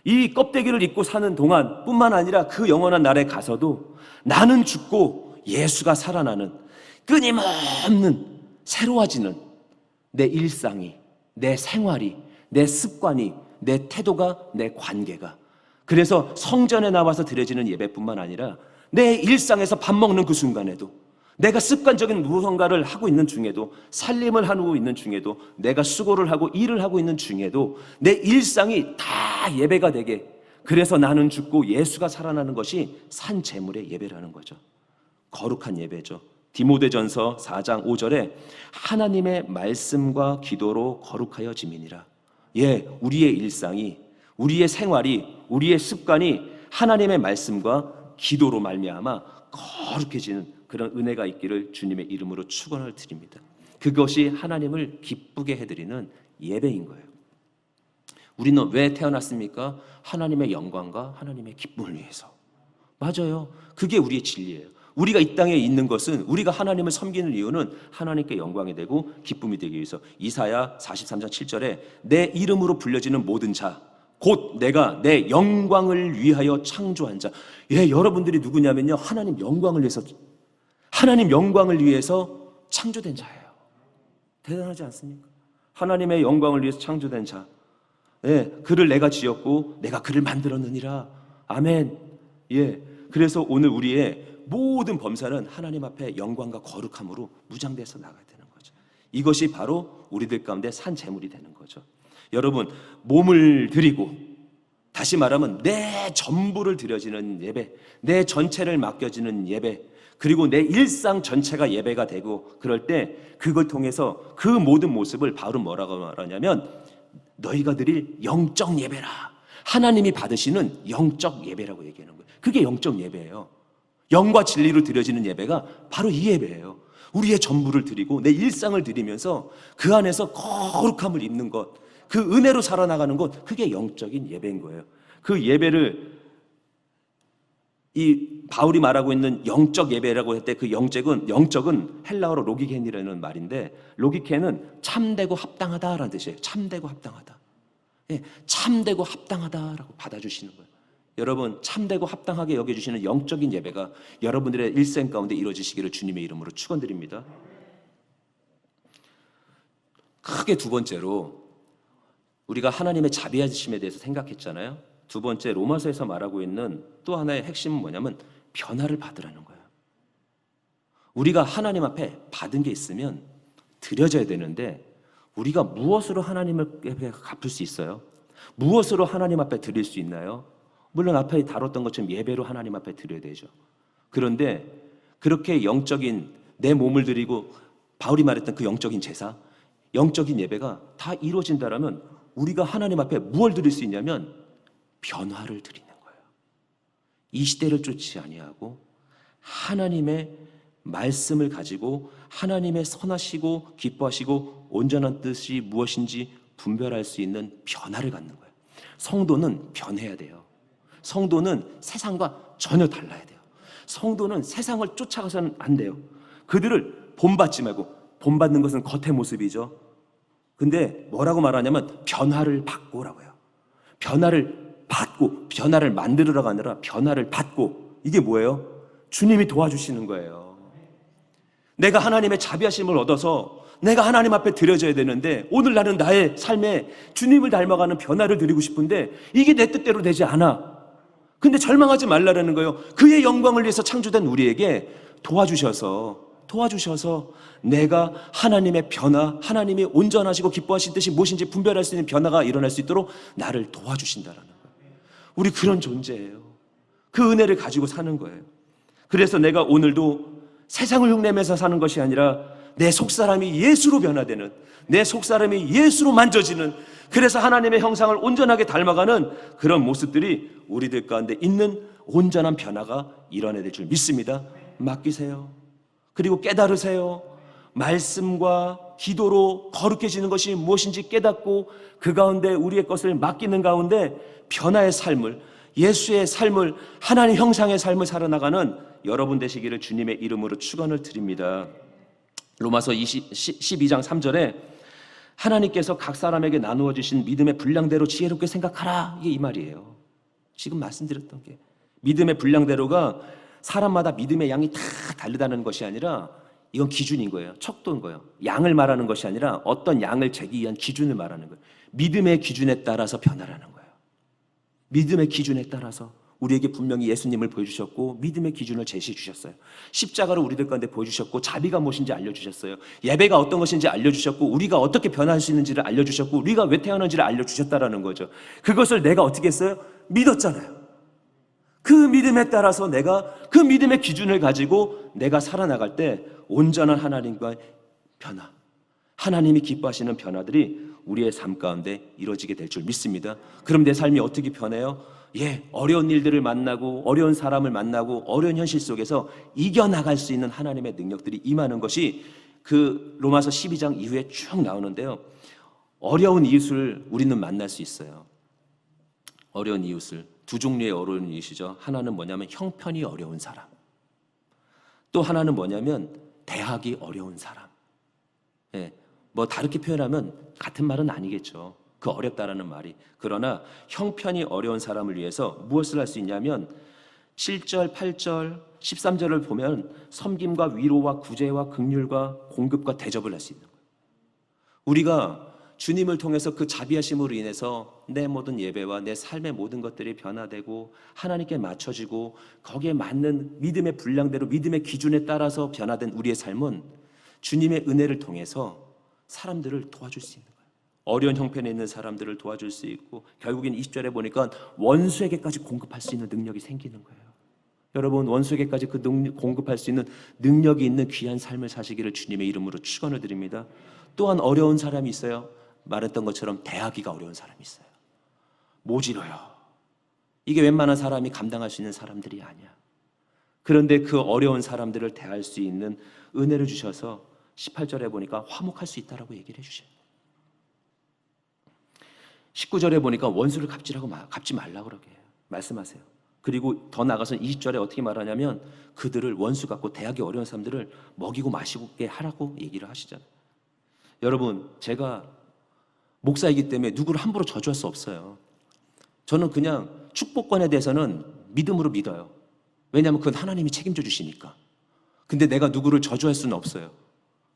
이 껍데기를 입고 사는 동안 뿐만 아니라 그 영원한 날에 가서도 나는 죽고 예수가 살아나는 끊임없는 새로워지는 내 일상이, 내 생활이, 내 습관이, 내 태도가, 내 관계가. 그래서 성전에 나와서 드려지는 예배뿐만 아니라 내 일상에서 밥 먹는 그 순간에도, 내가 습관적인 무언가를 하고 있는 중에도, 살림을 하고 있는 중에도, 내가 수고를 하고 일을 하고 있는 중에도 내 일상이 다 예배가 되게, 그래서 나는 죽고 예수가 살아나는 것이 산 제물의 예배라는 거죠. 거룩한 예배죠. 디모데전서 4장 5절에 하나님의 말씀과 기도로 거룩하여 지민이라. 우리의 일상이, 우리의 생활이, 우리의 습관이 하나님의 말씀과 기도로 말미암아 거룩해지는 그런 은혜가 있기를 주님의 이름으로 축원을 드립니다. 그것이 하나님을 기쁘게 해드리는 예배인 거예요. 우리는 왜 태어났습니까? 하나님의 영광과 하나님의 기쁨을 위해서. 맞아요. 그게 우리의 진리예요. 우리가 이 땅에 있는 것은, 우리가 하나님을 섬기는 이유는 하나님께 영광이 되고 기쁨이 되기 위해서. 이사야 43장 7절에 내 이름으로 불려지는 모든 자, 곧 내가 내 영광을 위하여 창조한 자. 여러분들이 누구냐면요, 하나님 영광을 위해서 창조된 자예요. 대단하지 않습니까? 하나님의 영광을 위해서 창조된 자. 그를 내가 지었고 내가 그를 만들었느니라. 아멘. 그래서 오늘 우리의 모든 범사는 하나님 앞에 영광과 거룩함으로 무장돼서 나가야 되는 거죠. 이것이 바로 우리들 가운데 산 제물이 되는 거죠. 여러분, 몸을 드리고, 다시 말하면 내 전부를 드려지는 예배, 내 전체를 맡겨지는 예배, 그리고 내 일상 전체가 예배가 되고, 그럴 때 그걸 통해서 그 모든 모습을 바울은 뭐라고 말하냐면 너희가 드릴 영적 예배라. 하나님이 받으시는 영적 예배라고 얘기하는 거예요. 그게 영적 예배예요. 영과 진리로 드려지는 예배가 바로 이 예배예요. 우리의 전부를 드리고 내 일상을 드리면서 그 안에서 거룩함을 입는 것, 그 은혜로 살아나가는 것, 그게 영적인 예배인 거예요. 그 예배를 이 바울이 말하고 있는 영적 예배라고 할 때 그 영적은 헬라어로 로기켄이라는 말인데, 로기켄은 참되고 합당하다라는 뜻이에요. 참되고 합당하다. 참되고 합당하다라고 받아주시는 거예요. 여러분, 참되고 합당하게 여겨주시는 영적인 예배가 여러분들의 일생 가운데 이루어지시기를 주님의 이름으로 축원드립니다. 크게 두 번째로 우리가 하나님의 자비하심에 대해서 생각했잖아요. 두 번째, 로마서에서 말하고 있는 또 하나의 핵심은 뭐냐면 변화를 받으라는 거예요. 우리가 하나님 앞에 받은 게 있으면 드려져야 되는데, 우리가 무엇으로 하나님을 갚을 수 있어요? 무엇으로 하나님 앞에 드릴 수 있나요? 물론 앞에 다뤘던 것처럼 예배로 하나님 앞에 드려야 되죠. 그런데 그렇게 영적인 내 몸을 드리고, 바울이 말했던 그 영적인 제사, 영적인 예배가 다 이루어진다라면 우리가 하나님 앞에 무엇을 드릴 수 있냐면 변화를 드리는 거예요. 이 시대를 쫓지 아니하고 하나님의 말씀을 가지고 하나님의 선하시고 기뻐하시고 온전한 뜻이 무엇인지 분별할 수 있는 변화를 갖는 거예요. 성도는 변해야 돼요. 성도는 세상과 전혀 달라야 돼요. 성도는 세상을 쫓아가서는 안 돼요. 그들을 본받지 말고, 본받는 것은 겉의 모습이죠. 근데 뭐라고 말하냐면 변화를 받고라고 해요. 변화를 받고, 변화를 만들으라가 아니라 변화를 받고. 이게 뭐예요? 주님이 도와주시는 거예요. 내가 하나님의 자비하심을 얻어서 내가 하나님 앞에 드려져야 되는데, 오늘 나는 나의 삶에 주님을 닮아가는 변화를 드리고 싶은데 이게 내 뜻대로 되지 않아. 근데 절망하지 말라라는 거예요. 그의 영광을 위해서 창조된 우리에게 도와주셔서 내가 하나님의 변화, 하나님이 온전하시고 기뻐하신 뜻이 무엇인지 분별할 수 있는 변화가 일어날 수 있도록 나를 도와주신다라는 거예요. 우리 그런 존재예요. 그 은혜를 가지고 사는 거예요. 그래서 내가 오늘도 세상을 흉내내면서 사는 것이 아니라 내 속사람이 예수로 변화되는, 내 속사람이 예수로 만져지는, 그래서 하나님의 형상을 온전하게 닮아가는 그런 모습들이 우리들 가운데 있는 온전한 변화가 일어나야 될 줄 믿습니다. 맡기세요. 그리고 깨달으세요. 말씀과 기도로 거룩해지는 것이 무엇인지 깨닫고 그 가운데 우리의 것을 맡기는 가운데 변화의 삶을, 예수의 삶을, 하나님 형상의 삶을 살아나가는 여러분 되시기를 주님의 이름으로 축원을 드립니다. 로마서 12장 3절에 하나님께서 각 사람에게 나누어 주신 믿음의 분량대로 지혜롭게 생각하라, 이게 이 말이에요. 지금 말씀드렸던 게 믿음의 분량대로가 사람마다 믿음의 양이 다 다르다는 것이 아니라 이건 기준인 거예요. 척도인 거예요. 양을 말하는 것이 아니라 어떤 양을 재기 위한 기준을 말하는 거예요. 믿음의 기준에 따라서 변화라는 거예요. 믿음의 기준에 따라서 우리에게 분명히 예수님을 보여주셨고 믿음의 기준을 제시해 주셨어요. 십자가를 우리들 가운데 보여주셨고 자비가 무엇인지 알려주셨어요. 예배가 어떤 것인지 알려주셨고 우리가 어떻게 변화할 수 있는지를 알려주셨고 우리가 왜 태어난지를 알려주셨다라는 거죠. 그것을 내가 어떻게 했어요? 믿었잖아요. 그 믿음에 따라서 내가 그 믿음의 기준을 가지고 내가 살아나갈 때 온전한 하나님과의 변화, 하나님이 기뻐하시는 변화들이 우리의 삶 가운데 이루어지게 될 줄 믿습니다. 그럼 내 삶이 어떻게 변해요? 어려운 일들을 만나고 어려운 사람을 만나고 어려운 현실 속에서 이겨나갈 수 있는 하나님의 능력들이 임하는 것이 그 로마서 12장 이후에 쭉 나오는데요. 어려운 이웃을 우리는 만날 수 있어요. 어려운 이웃을 두 종류의 어려운 이웃이죠. 하나는 뭐냐면 형편이 어려운 사람, 또 하나는 뭐냐면 대하기 어려운 사람. 뭐 다르게 표현하면 같은 말은 아니겠죠. 그 어렵다라는 말이. 그러나 형편이 어려운 사람을 위해서 무엇을 할 수 있냐면 7절, 8절, 13절을 보면 섬김과 위로와 구제와 긍휼과 공급과 대접을 할 수 있는 거예요. 우리가 주님을 통해서 그 자비하심으로 인해서 내 모든 예배와 내 삶의 모든 것들이 변화되고 하나님께 맞춰지고 거기에 맞는 믿음의 분량대로 믿음의 기준에 따라서 변화된 우리의 삶은 주님의 은혜를 통해서 사람들을 도와줄 수 있는 거예요. 어려운 형편에 있는 사람들을 도와줄 수 있고 결국엔 20절에 보니까 원수에게까지 공급할 수 있는 능력이 생기는 거예요. 여러분, 원수에게까지 그 공급할 수 있는 능력이 있는 귀한 삶을 사시기를 주님의 이름으로 축원을 드립니다. 또한 어려운 사람이 있어요. 말했던 것처럼 대하기가 어려운 사람이 있어요. 모질어요. 이게 웬만한 사람이 감당할 수 있는 사람들이 아니야. 그런데 그 어려운 사람들을 대할 수 있는 은혜를 주셔서 18절에 보니까 화목할 수 있다라고 얘기를 해주셔요. 19절에 보니까 원수를 갚지 말라고 그러게 말씀하세요. 그리고 더 나아가서 20절에 어떻게 말하냐면 그들을 원수 같고 대하기 어려운 사람들을 먹이고 마시게 하라고 얘기를 하시잖아요. 여러분, 제가 목사이기 때문에 누구를 함부로 저주할 수 없어요. 저는 그냥 축복권에 대해서는 믿음으로 믿어요. 왜냐하면 그건 하나님이 책임져 주시니까. 근데 내가 누구를 저주할 수는 없어요.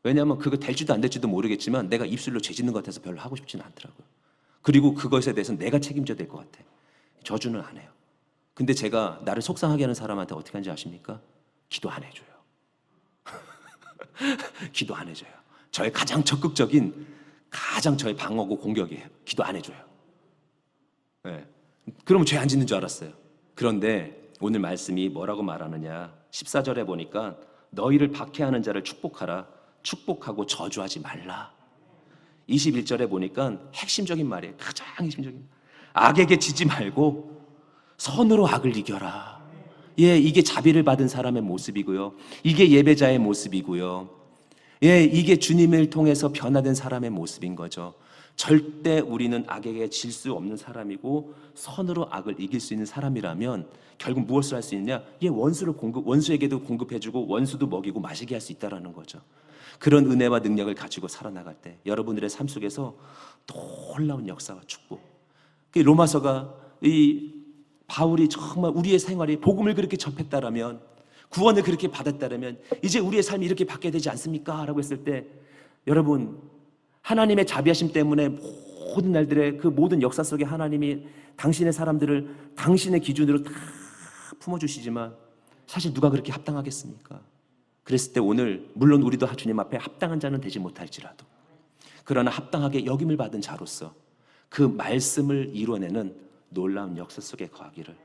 왜냐하면 그거 될지도 안 될지도 모르겠지만 내가 입술로 죄짓는 것 같아서 별로 하고 싶지는 않더라고요. 그리고 그것에 대해서는 내가 책임져야 될 것 같아. 저주는 안 해요. 근데 제가 나를 속상하게 하는 사람한테 어떻게 하는지 아십니까? 기도 안 해줘요. 기도 안 해줘요. 저의 가장 적극적인, 가장 저의 방어고 공격이에요. 기도 안 해줘요. 그러면 죄 안 짓는 줄 알았어요. 그런데 오늘 말씀이 뭐라고 말하느냐, 14절에 보니까 너희를 박해하는 자를 축복하라. 축복하고 저주하지 말라. 21절에 보니까 핵심적인 말이에요. 가장 핵심적인. 악에게 지지 말고 선으로 악을 이겨라. 이게 자비를 받은 사람의 모습이고요. 이게 예배자의 모습이고요. 이게 주님을 통해서 변화된 사람의 모습인 거죠. 절대 우리는 악에게 질 수 없는 사람이고 선으로 악을 이길 수 있는 사람이라면 결국 무엇을 할 수 있느냐? 원수에게도 공급해주고 원수도 먹이고 마시게 할 수 있다라는 거죠. 그런 은혜와 능력을 가지고 살아나갈 때 여러분들의 삶 속에서 놀라운 역사와 축복. 로마서가 이 바울이 정말 우리의 생활이 복음을 그렇게 접했다라면, 구원을 그렇게 받았다라면 이제 우리의 삶이 이렇게 바뀌어야 되지 않습니까? 라고 했을 때 여러분, 하나님의 자비하심 때문에 모든 날들의 그 모든 역사 속에 하나님이 당신의 사람들을 당신의 기준으로 다 품어주시지만 사실 누가 그렇게 합당하겠습니까? 그랬을 때 오늘 물론 우리도 주님 앞에 합당한 자는 되지 못할지라도 그러나 합당하게 여김을 받은 자로서 그 말씀을 이루어내는 놀라운 역사 속에 거하기를,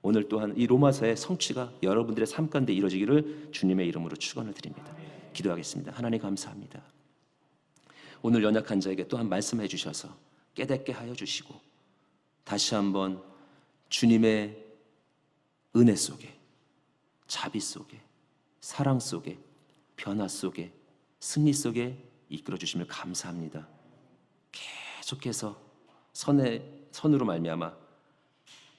오늘 또한 이 로마서의 성취가 여러분들의 삶 가운데 이루어지기를 주님의 이름으로 축원을 드립니다. 기도하겠습니다. 하나님 감사합니다. 오늘 연약한 자에게 또한 말씀해 주셔서 깨닫게 하여 주시고 다시 한번 주님의 은혜 속에, 자비 속에, 사랑 속에, 변화 속에, 승리 속에 이끌어 주심을 감사합니다. 계속해서 선으로 말미암아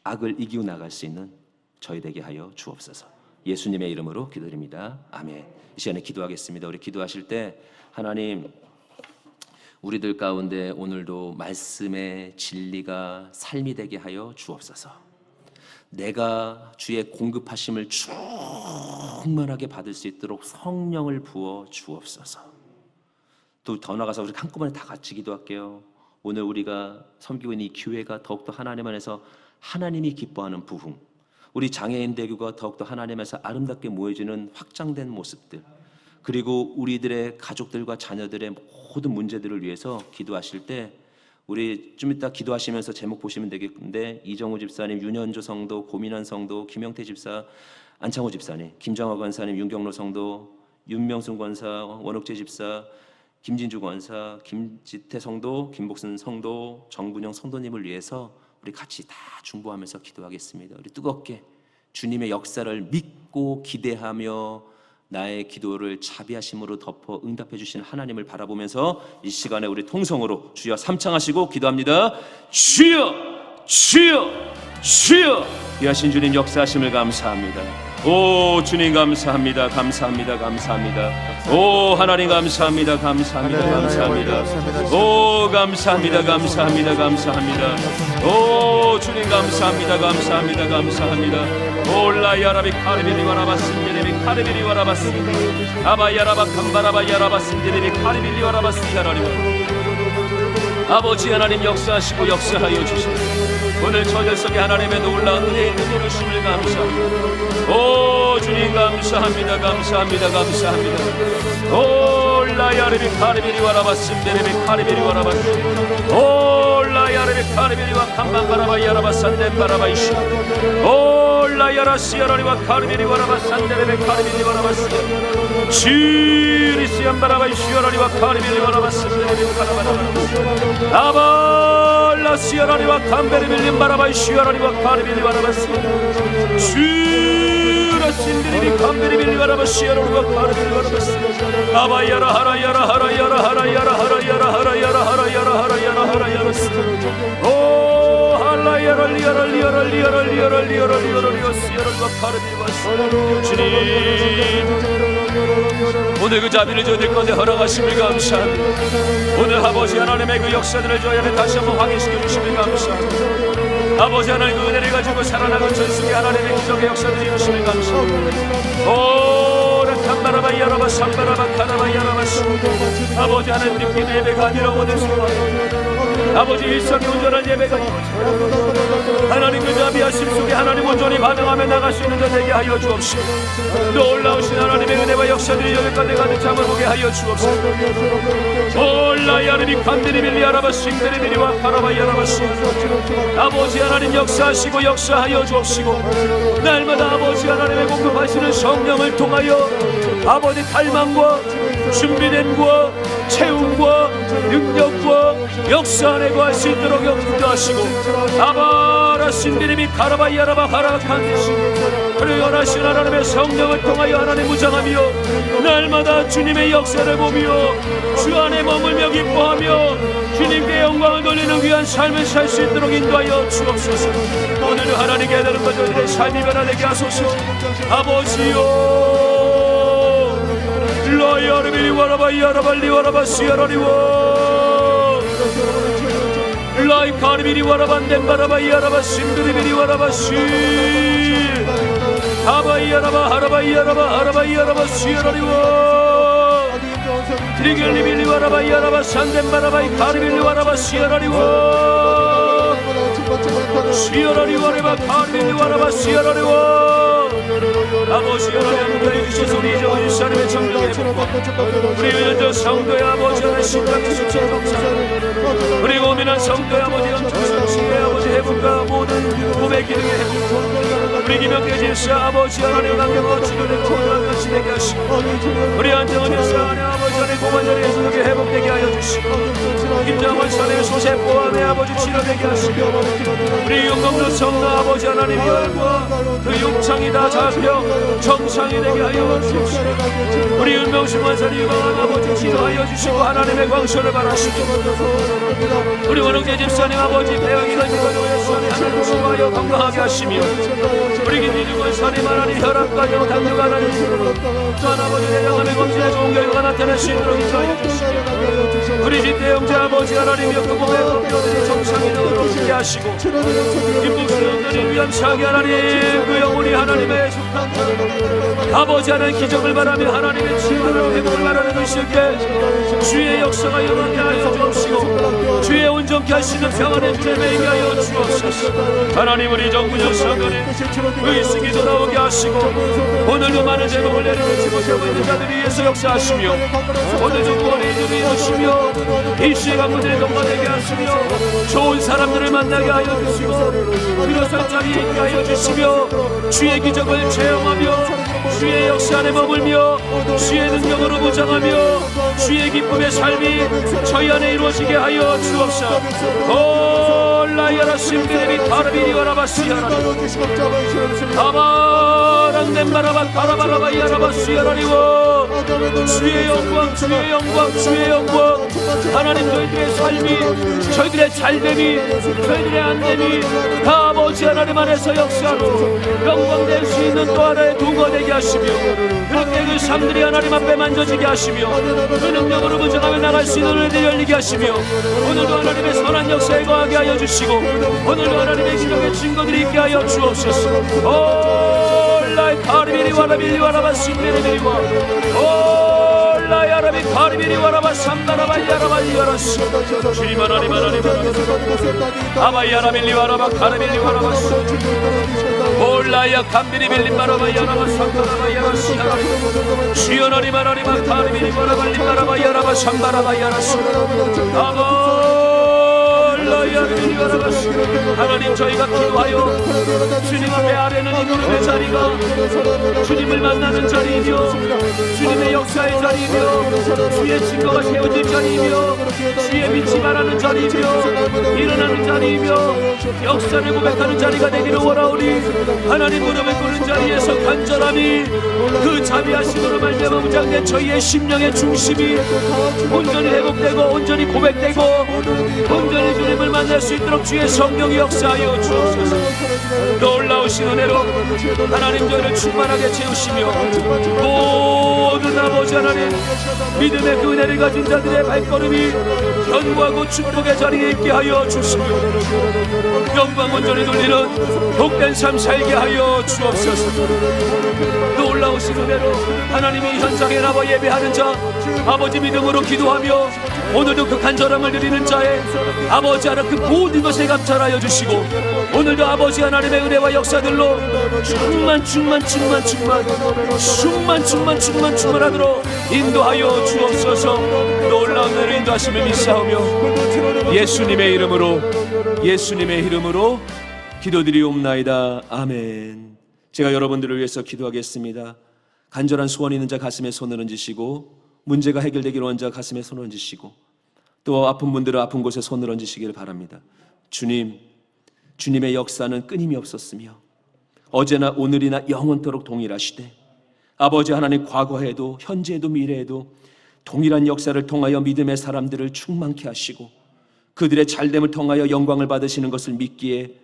악을 이기고 나갈 수 있는 저희 되게 하여 주옵소서. 예수님의 이름으로 기도드립니다. 아멘. 이 시간에 기도하겠습니다. 우리 기도하실 때 하나님, 우리들 가운데 오늘도 말씀의 진리가 삶이 되게 하여 주옵소서. 내가 주의 공급하심을 충만하게 받을 수 있도록 성령을 부어 주옵소서. 또 더 나가서 우리 한꺼번에 다 같이 기도할게요. 오늘 우리가 섬기고 있는 이 교회가 더욱더 하나님 안에서 하나님이 기뻐하는 부흥, 우리 장애인 대교가 더욱더 하나님에서 아름답게 모여지는 확장된 모습들, 그리고 우리들의 가족들과 자녀들의 모든 문제들을 위해서 기도하실 때 우리 좀 이따 기도하시면서 제목 보시면 되겠는데, 이정우 집사님, 윤현조 성도, 고민환 성도, 김영태 집사, 안창호 집사님, 김정화 권사님, 윤경로 성도, 윤명순 권사, 원옥재 집사, 김진주 권사, 김지태 성도, 김복순 성도, 정분영 성도님을 위해서 우리 같이 다 중보하면서 기도하겠습니다. 우리 뜨겁게 주님의 역사를 믿고 기대하며 나의 기도를 자비하심으로 덮어 응답해 주시는 하나님을 바라보면서 이 시간에 우리 통성으로 주여 삼창하시고 기도합니다. 주여, 주여, 주여. 귀하신 주님 역사하심을 감사합니다. 오 주님 감사합니다. 감사합니다. 감사합니다. 오 하나님 감사합니다. 감사합니다. 감사합니다. 오 감사합니다. 감사합니다. 감사합니다. 오 주님 감사합니다. 감사합니다. 감사합니다. 올라야라비 카르비리 와라바신데리비 카르비리 와라바신 아바야라바 캄바라바 야라바신데리비 카르비리 와라바신 야라리. 아버지 하나님 역사하시고 역사하여 주시고 오늘 저녁 속에 하나님의 놀라운 은혜 있는 이루심을 감사합니다. 오 주님 감사합니다. 감사합니다. 감사합니다. 오 라야르비 카르비리 와라바신데리비 카르비리 와라바신 오 라야르비 카르비리와 캄바바라바 야라바산데 바라바이시 오 라야라시야라리와 카르비리 와라바산데레베 카르비리 와라바시 지리시안 바라바이시야라리와 카르비리 와라바산데레베 카라바라바 아발라시야라리와 캄베리빌림 바라바이시야라리와 카르비리 와라바시 지라신디리비 캄베리빌리 와라바시야라리와 카르비리 와라바시 아바야라 하라야라 하라야라 하라야라 하라야라 하라야라 하라야라 하라야라 하라야라 오 할라야라 리야라 리야라 리야라 리야라 리야라 리야라 리야시야라리와 카르비리 와시 주님 오늘 그 자비를 저들 건데 허락하심을 감사합니다. 오늘 아버지 하나님의 그 역사들을 저희 안에 다시 한번 확인시켜 주심을 감사합니다. 아버지 하나님 그 은혜를 가지고 살아나간 전승의 하나님의 기적의 역사들을 이루심을 감사합니다. 오 라칸바라바 야라바 삼바라바 카라바 야라바시 아버지 하나님 믿기 예배가 아니라 원해주시고 아버지 일상의 온전한 예배가 하나님 그 자비하심 속에 하나님 온전히 반응하며 나갈 수 있는 자 되게 하여 주옵시고 놀라우신 하나님의 은혜와 역사들이 여기까지 가득 잠을보게 하여 주옵시고 올라야르비 칸드리빌리 아라바 싱드리빌리와 카라바 야라바시 아버지 하나님 역사하시고 역사하여 주옵시고 날마다 아버지 하나님의 공급하시는 성령을 통하여 아버지 갈망과 준비된 과 채움과 능력과 역사 안에 구할 수 있도록 역사하시고 아바라 신디님이 카라바 야라바 하라칸디시 그리고 원하신 하나님의 성령을 통하여 하나님 무장하며 날마다 주님의 역사를 보며 주 안에 머물며 기뻐하며 주님께 영광을 돌리는 귀한 삶을 살 수 있도록 인도하여 주옵소서. 오늘은 하나님께 되는 것 저희들의 삶이 변화되게 하소서. 아버지요 라야르비리 와라바 야라발리 와라바 시야라리와 라이 카르비리 와라반덴 바라바 야라바 신드리비리 와라바 시 하바이 야라바 하라바이 야라바 하라바이 야라바 시야라리와 리겔리빌리 와라바 야라바 산덴 바라바이 카르빌리 와라바 시야라리와 시야라리와 레바 카르빌리 와라바 시야라리와 아버지 하나님 우리에게 주셔서 우리 이제 일사님의 정령에 우리 은혜적 성도의 아버지 하나님 신랑의 수천 동상 우리 고민한 성도의 아버지 영천성의 아버지 해분과 모든 몸의 기능의 해분 우리 김영태 집사 아버지 하나님 강경과 치료되고 건강한 것이 되게 하시고 우리 안정원 집사 하나님 아버지 하나님 고관절의 소득이 회복되게 하여 주시고 김장원 사내 소세포함의 아버지 치료되게 하시고 우리 윤건도 성도 아버지 하나님 혈과 그 욕창이 다 잡혀 정상이 되게 하여 주시고 우리 윤명신 원사님 유방한 아버지 치료하여 주시고 하나님의 광선을 바라시고 우리 원흥재 집사님 아버지 배영이 걸리고 노예수하니 하나님 치료하여 건강하게 하시며 우리 김진주 원사님 하나님 혈압과 당뇨가 하나님 또한 아버지 대장암의 검진에 좋은 결과가 나타날 수 있도록 인도하여 주시고 우리 진대영자 아버지 하나님 역금몸의 검교들이 정상이 되도록 하게 하시고 김복수 하나님 감사하게 하나님 그 영혼이 하나님의 속한 아버지 하나님 기적을 바라며 하나님의 치유를 회복을 바라는 것일때 주의 역사가 영원하게 하여 주옵시고 주의 온전케 하시는 평안의 주님의 임하게 하여 주옵소서. 하나님 우리 정부전 성도님 의식이 돌아오게 하시고 오늘도 많은 제목을 내려놓지 못하고 있는 자들을 위해서 역사하시며 오늘도 구원의 이름을 이루시며 일시의 강문들이 동반되게 하시며 좋은 사람들을 만나게 하여 주시고 일어설 자리에 있게 하여 주시며 주의 기적을 체험하며 주의 역사 안에 머물며 주의 능력으로 무장하며 주의 기쁨의 삶이 저희 안에 이루어지게 하여 주옵소서. 라이아라 심드레비 타르비리 와라바시야라 아바랑덴바라바 가라바라바 야라바시야라리워 주의 영광 주의 영광 주의 영광 하나님 저희들의 삶이 저희들의 잘됨이 저희들의 안됨이 다 아버지 하나님 안에서 역사로 영광될 수 있는 또 하나의 도구가 되게 하시며 그렇게 그 삶들이 하나님 앞에 만져지게 하시며 그 능력으로 무장하며 나갈 수 있는 은혜를 열리게 하시며 오늘도 하나님의 선한 역사에 거하게 하여 주시고 오늘도 하나님의 기적의 증거들이 있게 하여 주옵소서. 올라이 카리비리 와라빌리 와라바 신베레비리와 올라이 아라비 카리비리 와라바 삼나라바 야라바 야라시 주님 하나님 하나님 아바이 아라빌리 와라바 카리빌리 와라바 올라야 감비리빌리 와라바 야라바 삼나라바 야라시 주여 하나님 하나님 카리비리 와라바 리바라바 야라바 삼나라바 야라시 하나님 저희가 기도하여 주님 앞에 아뢰는 이 무릎의 자리가 주님을 만나는 자리이며 주님의 역사의 자리이며 주의 증거가 세워질 자리이며 주의 빛이 말하는 자리이며 일어나는 자리이며 역사를 고백하는 자리가 되기를 원하오니 하나님 무릎을 꿇는 자리에서 간절함이 그 자비하심으로 말미암아 무장된 저희의 심령의 중심이 온전히 회복되고 온전히 고백되고 온전히 주님을 만날 수 있도록 주의 성령이 역사하여 주옵소서. 놀라우신 은혜로 하나님 저희를 충만하게 채우시며 모든 아버지 하나님 믿음의 그 은혜를 가진 자들의 발걸음이 견고하고 축복의 자리에 있게 하여 주시며 영광 온전히 돌리는 복된 삶 살게 하여 주옵소서. 놀라우신 은혜로 하나님이 현장에 나와 예배하는 자 아버지 믿음으로 기도하며 오늘도 그 간절함을 드리는 자의 아버지 하나님 그 모든 것에 감찰하여 주시고 오늘도 아버지 하나님의 은혜와 역사들로 충만하도록 인도하여 주옵소서. 놀라운 은혜를 인도하심을 믿사오며 예수님의 이름으로 기도드리옵나이다. 아멘. 제가 여러분들을 위해서 기도하겠습니다. 간절한 소원 있는 자 가슴에 손을 얹으시고 문제가 해결되기를 원하는 자 가슴에 손을 얹으시고 또 아픈 분들은 아픈 곳에 손을 얹으시기를 바랍니다. 주님의 역사는 끊임이 없었으며 어제나 오늘이나 영원토록 동일하시되 아버지 하나님 과거에도 현재에도 미래에도 동일한 역사를 통하여 믿음의 사람들을 충만케 하시고 그들의 잘됨을 통하여 영광을 받으시는 것을 믿기에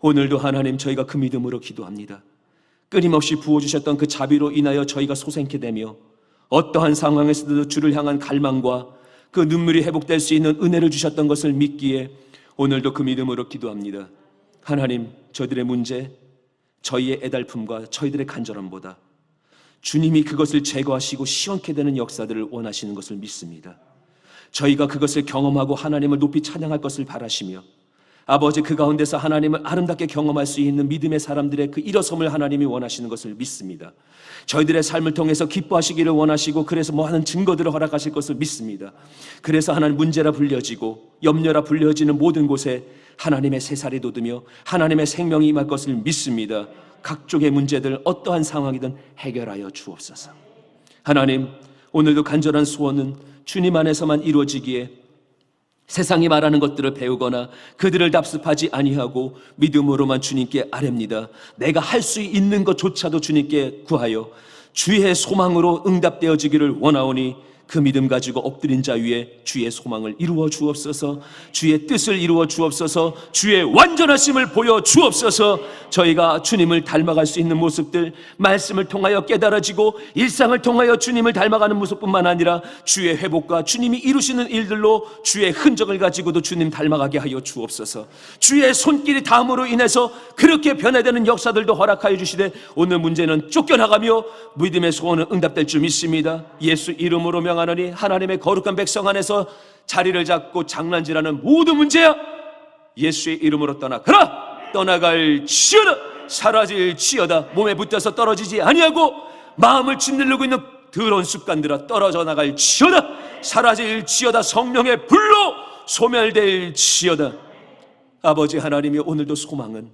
오늘도 하나님 저희가 그 믿음으로 기도합니다. 끊임없이 부어주셨던 그 자비로 인하여 저희가 소생케 되며 어떠한 상황에서도 주를 향한 갈망과 그 눈물이 회복될 수 있는 은혜를 주셨던 것을 믿기에 오늘도 그 믿음으로 기도합니다. 하나님 저희들의 문제, 저희의 애달픔과 저희들의 간절함보다 주님이 그것을 제거하시고 시원케 되는 역사들을 원하시는 것을 믿습니다. 저희가 그것을 경험하고 하나님을 높이 찬양할 것을 바라시며 아버지 그 가운데서 하나님을 아름답게 경험할 수 있는 믿음의 사람들의 그 일어섬을 하나님이 원하시는 것을 믿습니다. 저희들의 삶을 통해서 기뻐하시기를 원하시고 그래서 많은 증거들을 허락하실 것을 믿습니다. 그래서 하나님 문제라 불려지고 염려라 불려지는 모든 곳에 하나님의 새살이 돋으며 하나님의 생명이 임할 것을 믿습니다. 각종의 문제들 어떠한 상황이든 해결하여 주옵소서. 하나님 오늘도 간절한 소원은 주님 안에서만 이루어지기에 세상이 말하는 것들을 배우거나 그들을 답습하지 아니하고 믿음으로만 주님께 아뢰옵니다. 내가 할 수 있는 것조차도 주님께 구하여 주의 소망으로 응답되어지기를 원하오니 그 믿음 가지고 엎드린 자 위에 주의 소망을 이루어 주옵소서. 주의 뜻을 이루어 주옵소서. 주의 완전하심을 보여 주옵소서. 저희가 주님을 닮아갈 수 있는 모습들, 말씀을 통하여 깨달아지고 일상을 통하여 주님을 닮아가는 모습뿐만 아니라 주의 회복과 주님이 이루시는 일들로 주의 흔적을 가지고도 주님 닮아가게 하여 주옵소서. 주의 손길이 닿음으로 인해서 그렇게 변화되는 역사들도 허락하여 주시되, 오늘 문제는 쫓겨나가며 믿음의 소원은 응답될 줄 믿습니다. 예수 이름으로 명하노니 하나님의 거룩한 백성 안에서 자리를 잡고 장난질하는 모든 문제야 예수의 이름으로 떠나가라. 떠나갈지어다. 사라질지어다. 몸에 붙어서 떨어지지 아니하고 마음을 짓누르고 있는 더러운 습관들아 떨어져 나갈지어다. 사라질지어다. 성령의 불로 소멸될지어다. 아버지 하나님이 오늘도 소망은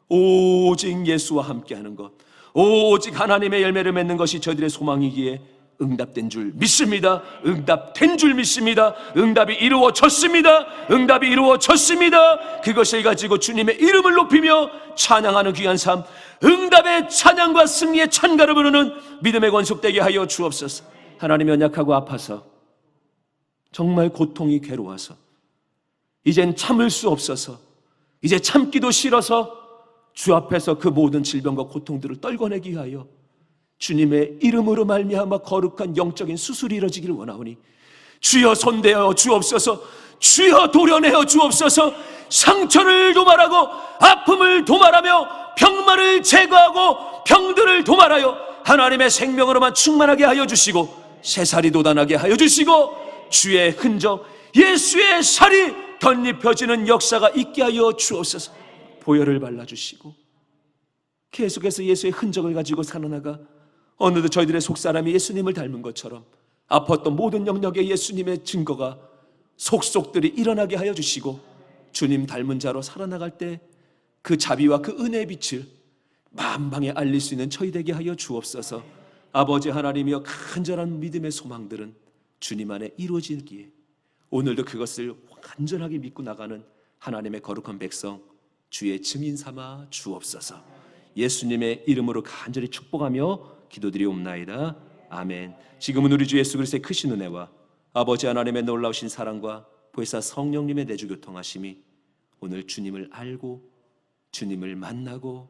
오직 예수와 함께하는 것, 오직 하나님의 열매를 맺는 것이 저희들의 소망이기에 응답된 줄 믿습니다. 응답된 줄 믿습니다. 응답이 이루어졌습니다. 응답이 이루어졌습니다. 그것을 가지고 주님의 이름을 높이며 찬양하는 귀한 삶, 응답의 찬양과 승리의 찬가를 부르는 믿음의 권속되게 하여 주옵소서. 하나님, 연약하고 아파서 정말 고통이 괴로워서 이젠 참을 수 없어서 이제 참기도 싫어서 주 앞에서 그 모든 질병과 고통들을 떨궈내기 위하여 주님의 이름으로 말미암아 거룩한 영적인 수술이 이루어지기를 원하오니 주여 손대어 주옵소서. 주여 도려내어 주옵소서. 상처를 도말하고 아픔을 도말하며 병마를 제거하고 병들을 도말하여 하나님의 생명으로만 충만하게 하여 주시고 새살이 돋아나게 하여 주시고 주의 흔적, 예수의 살이 덧입혀지는 역사가 있게 하여 주옵소서. 보혈을 발라주시고 계속해서 예수의 흔적을 가지고 살아나가 어느덧 저희들의 속사람이 예수님을 닮은 것처럼 아팠던 모든 영역의 예수님의 증거가 속속들이 일어나게 하여 주시고 주님 닮은 자로 살아나갈 때 그 자비와 그 은혜의 빛을 만방에 알릴 수 있는 저희 되게 하여 주옵소서. 아버지 하나님이여, 간절한 믿음의 소망들은 주님 안에 이루어지기에 오늘도 그것을 완전하게 믿고 나가는 하나님의 거룩한 백성 주의 증인 삼아 주옵소서. 예수님의 이름으로 간절히 축복하며 기도드리옵나이다. 아멘. 지금은 우리 주 예수 그리스도의 크신 은혜와 아버지 하나님의 놀라우신 사랑과 보혜사 성령님의 내주 교통하심이 오늘 주님을 알고 주님을 만나고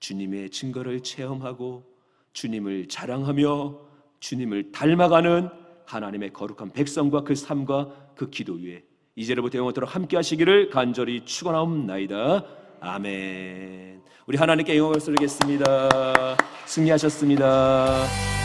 주님의 증거를 체험하고 주님을 자랑하며 주님을 닮아가는 하나님의 거룩한 백성과 그 삶과 그 기도 위에 이제로부터 영원토록 함께 하시기를 간절히 축원하옵나이다. 아멘. 우리 하나님께 영광을 돌리겠습니다. 승리하셨습니다.